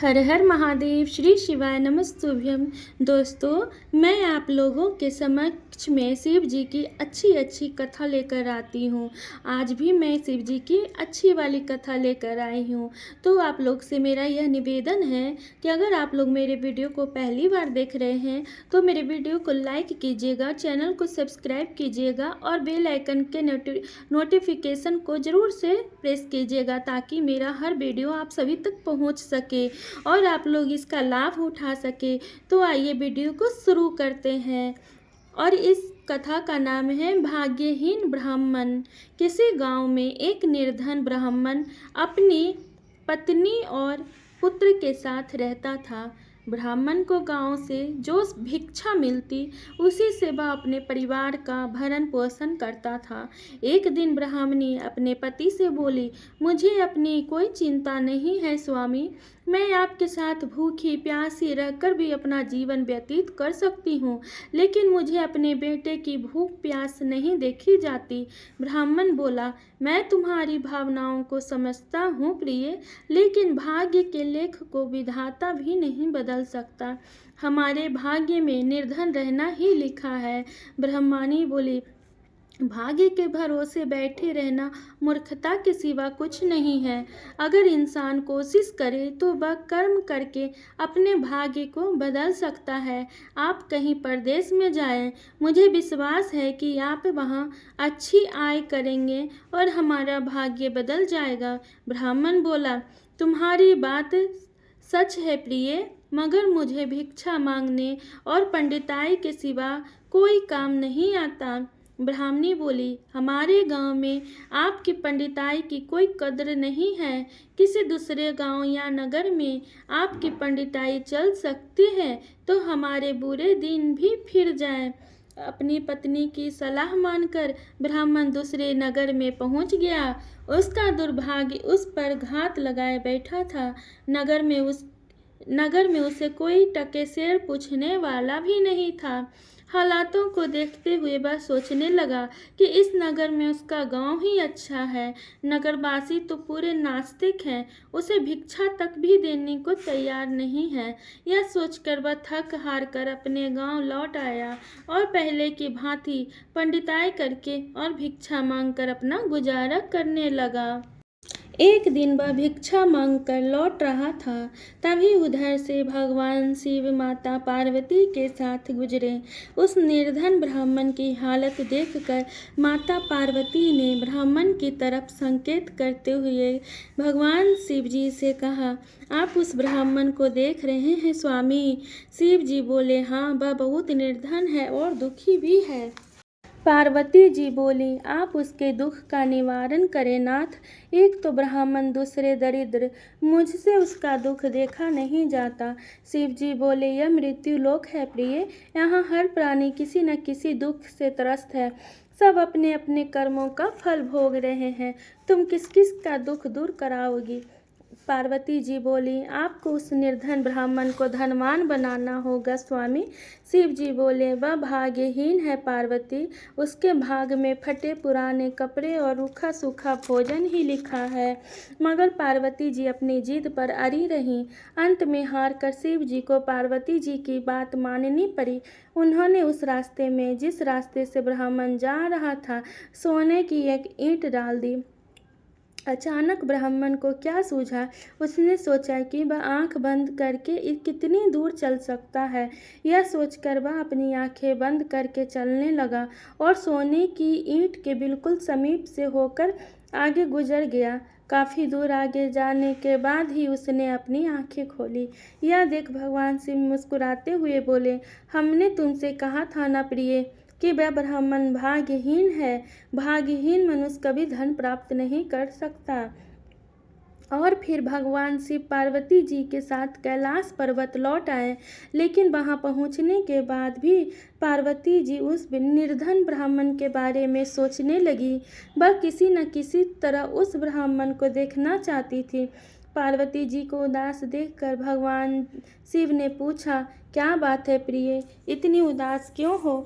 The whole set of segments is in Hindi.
हर हर महादेव। श्री शिवाय नमस्तुभ्यम। दोस्तों, मैं आप लोगों के समक्ष में शिव जी की अच्छी कथा लेकर आती हूँ। आज भी मैं शिव जी की अच्छी वाली कथा लेकर आई हूँ। तो आप लोग से मेरा यह निवेदन है कि अगर आप लोग मेरे वीडियो को पहली बार देख रहे हैं तो मेरे वीडियो को लाइक कीजिएगा, चैनल को सब्सक्राइब कीजिएगा और बेल आइकन के नोटिफिकेशन को ज़रूर से प्रेस कीजिएगा ताकि मेरा हर वीडियो आप सभी तक पहुँच सके और आप लोग इसका लाभ उठा सके। तो आइए वीडियो को शुरू करते हैं। और इस कथा का नाम है भाग्यहीन ब्राह्मण। किसी गांव में एक निर्धन ब्राह्मण अपनी पत्नी और पुत्र के साथ रहता था। ब्राह्मण को गांव से जो भिक्षा मिलती उसी से वह अपने परिवार का भरण पोषण करता था। एक दिन ब्राह्मणी अपने पति से बोली, मुझे अपनी कोई चिंता नहीं है स्वामी, मैं आपके साथ भूखी प्यासी रहकर भी अपना जीवन व्यतीत कर सकती हूँ, लेकिन मुझे अपने बेटे की भूख प्यास नहीं देखी जाती। ब्राह्मण बोला, मैं तुम्हारी भावनाओं को समझता हूँ प्रिय, लेकिन भाग्य के लेख को विधाता भी नहीं बदल सकता। हमारे भाग्य में निर्धन रहना ही लिखा है। ब्राह्मणी बोली, भाग्य के भरोसे बैठे रहना मूर्खता के सिवा कुछ नहीं है। अगर इंसान कोशिश करे तो वह कर्म करके अपने भाग्य को बदल सकता है। आप कहीं परदेश में जाएं, मुझे विश्वास है कि आप वहां अच्छी आय करेंगे और हमारा भाग्य बदल जाएगा। ब्राह्मण बोला, तुम्हारी बात सच है प्रिय, मगर मुझे भिक्षा मांगने और पंडिताई के सिवा कोई काम नहीं आता। ब्राह्मणी बोली, हमारे गांव में आपकी पंडिताई की कोई कद्र नहीं है। किसी दूसरे गांव या नगर में आपकी पंडिताई चल सकती है तो हमारे बुरे दिन भी फिर जाएं। अपनी पत्नी की सलाह मानकर ब्राह्मण दूसरे नगर में पहुंच गया। उसका दुर्भाग्य उस पर घात लगाए बैठा था। नगर में उसे कोई टकेसेर पूछने वाला भी नहीं था। हालातों को देखते हुए वह सोचने लगा कि इस नगर में उसका गांव ही अच्छा है। नगरवासी तो पूरे नास्तिक हैं, उसे भिक्षा तक भी देने को तैयार नहीं है। यह सोचकर वह थक हार कर अपने गांव लौट आया और पहले की भांति पंडिताई करके और भिक्षा मांगकर अपना गुजारा करने लगा। एक दिन वह भिक्षा मांगकर लौट रहा था, तभी उधर से भगवान शिव माता पार्वती के साथ गुजरे। उस निर्धन ब्राह्मण की हालत देखकर माता पार्वती ने ब्राह्मण की तरफ संकेत करते हुए भगवान शिव जी से कहा, आप उस ब्राह्मण को देख रहे हैं स्वामी? शिव जी बोले, हाँ, वह बहुत निर्धन है और दुखी भी है। पार्वती जी बोली, आप उसके दुख का निवारण करें नाथ। एक तो ब्राह्मण, दूसरे दरिद्र, मुझसे उसका दुख देखा नहीं जाता। शिव जी बोले, यह मृत्यु लोक है प्रिय, यहाँ हर प्राणी किसी न किसी दुख से त्रस्त है। सब अपने अपने कर्मों का फल भोग रहे हैं, तुम किस किस का दुख दूर कराओगी? पार्वती जी बोली, आपको उस निर्धन ब्राह्मण को धनवान बनाना होगा स्वामी। शिव जी बोले, वह भाग्यहीन है पार्वती, उसके भाग में फटे पुराने कपड़े और रूखा सूखा भोजन ही लिखा है। मगर पार्वती जी अपनी जिद पर अड़ी रहीं। अंत में हार कर शिव जी को पार्वती जी की बात माननी पड़ी। उन्होंने उस रास्ते में, जिस रास्ते से ब्राह्मण जा रहा था, सोने की एक ईंट डाल दी। अचानक ब्राह्मण को क्या सूझा? उसने सोचा कि वह आंख बंद करके कितनी दूर चल सकता है। यह सोचकर वह अपनी आंखें बंद करके चलने लगा और सोने की ईंट के बिल्कुल समीप से होकर आगे गुजर गया। काफ़ी दूर आगे जाने के बाद ही उसने अपनी आंखें खोली। यह देख भगवान शिव मुस्कुराते हुए बोले, हमने तुमसे कहा था ना प्रिय कि वह ब्राह्मण भाग्यहीन है। भाग्यहीन मनुष्य कभी धन प्राप्त नहीं कर सकता। और फिर भगवान शिव पार्वती जी के साथ कैलाश पर्वत लौट आए, लेकिन वहां पहुंचने के बाद भी पार्वती जी उस निर्धन ब्राह्मण के बारे में सोचने लगी। वह किसी न किसी तरह उस ब्राह्मण को देखना चाहती थी। पार्वती जी को उदास देखकर भगवान शिव ने पूछा, क्या बात है प्रिय, इतनी उदास क्यों हो?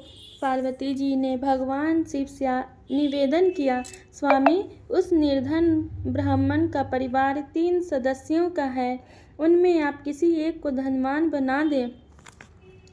पार्वती जी ने भगवान शिव से निवेदन किया, स्वामी, उस निर्धन ब्राह्मण का परिवार 3 सदस्यों का है। उनमें आप किसी एक को धनवान बना दें,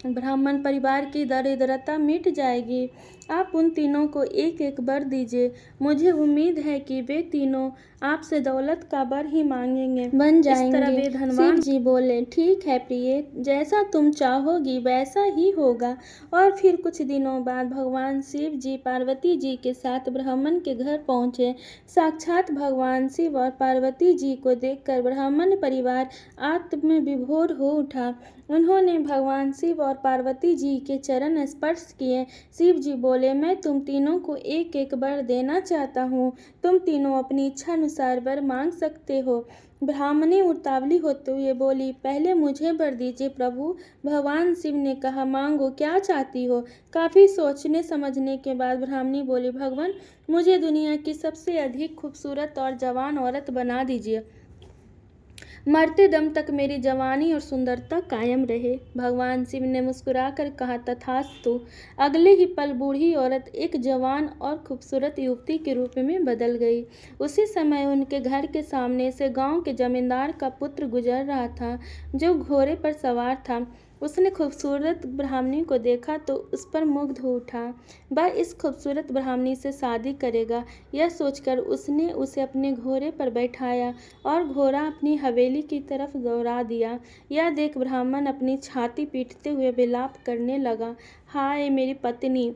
ब्राह्मण परिवार की दरिद्रता मिट जाएगी। आप उन तीनों को एक एक वर दीजिए। मुझे उम्मीद है कि वे तीनों आपसे दौलत का वर ही मांगेंगे, बन जाएंगे। इस तरह वे धनवान। शिव जी बोले, ठीक है प्रिय, जैसा तुम चाहोगी वैसा ही होगा। और फिर कुछ दिनों बाद भगवान शिव जी पार्वती जी के साथ ब्राह्मण के घर पहुँचे। साक्षात भगवान शिव और पार्वती जी को देखकर ब्राह्मण परिवार आत्म विभोर हो उठा। उन्होंने भगवान शिव और पार्वती जी के चरण स्पर्श किए। शिव जी बोले, मैं तुम तीनों को एक एक वर देना चाहता हूँ। तुम तीनों अपनी इच्छा अनुसार वर मांग सकते हो। ब्राह्मणी उतावली होते हुए बोली, पहले मुझे वर दीजिए प्रभु। भगवान शिव ने कहा, मांगो, क्या चाहती हो। काफ़ी सोचने समझने के बाद ब्राह्मणी बोली, भगवान, मुझे दुनिया की सबसे अधिक खूबसूरत और जवान औरत बना दीजिए। मरते दम तक मेरी जवानी और सुंदरता कायम रहे। भगवान शिव ने मुस्कुराकर कहा, तथास्तु। अगले ही पल बूढ़ी औरत एक जवान और खूबसूरत युवती के रूप में बदल गई। उसी समय उनके घर के सामने से गांव के जमींदार का पुत्र गुजर रहा था, जो घोड़े पर सवार था। उसने खूबसूरत ब्राह्मणी को देखा तो उस पर मुग्ध हो उठा। वह इस खूबसूरत ब्राह्मणी से शादी करेगा, यह सोचकर उसने उसे अपने घोड़े पर बैठाया और घोड़ा अपनी हवेली की तरफ दौड़ा दिया। यह देख ब्राह्मण अपनी छाती पीटते हुए विलाप करने लगा, हाय मेरी पत्नी,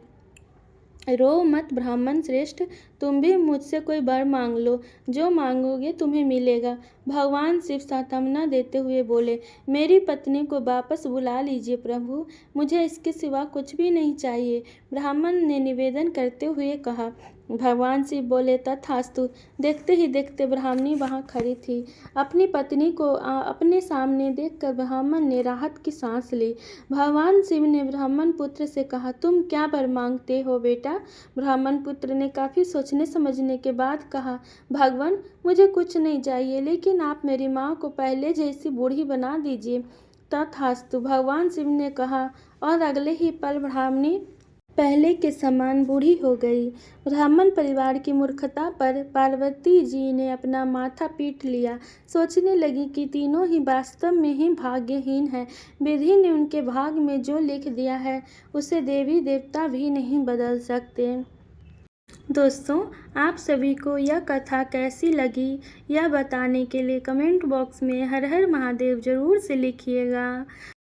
रो मत ब्राह्मण श्रेष्ठ, तुम भी मुझसे कोई वर मांग लो, जो मांगोगे तुम्हें मिलेगा। भगवान शिव सांत्वना देते हुए बोले, मेरी पत्नी को वापस बुला लीजिए प्रभु, मुझे इसके सिवा कुछ भी नहीं चाहिए। ब्राह्मण ने निवेदन करते हुए कहा। भगवान शिव बोले, तथास्तु। देखते ही देखते ब्राह्मणी वहां खड़ी थी। अपनी पत्नी को अपने सामने देखकर ब्राह्मण ने राहत की सांस ली। भगवान शिव ने ब्राह्मण पुत्र से कहा, तुम क्या वर मांगते हो बेटा। ब्राह्मण पुत्र ने काफ़ी सोचने समझने के बाद कहा, भगवान, मुझे कुछ नहीं चाहिए, लेकिन आप मेरी माँ को पहले जैसी बूढ़ी बना दीजिए। तथास्तु। भगवान शिव ने कहा और अगले ही पल ब्राह्मणी पहले के समान बूढ़ी हो गई। ब्राह्मण परिवार की मूर्खता पर पार्वती जी ने अपना माथा पीट लिया। सोचने लगी कि तीनों ही वास्तव में ही भाग्यहीन हैं। विधि ने उनके भाग में जो लिख दिया है उसे देवी देवता भी नहीं बदल सकते। दोस्तों, आप सभी को यह कथा कैसी लगी यह बताने के लिए कमेंट बॉक्स में हर हर महादेव जरूर से लिखिएगा।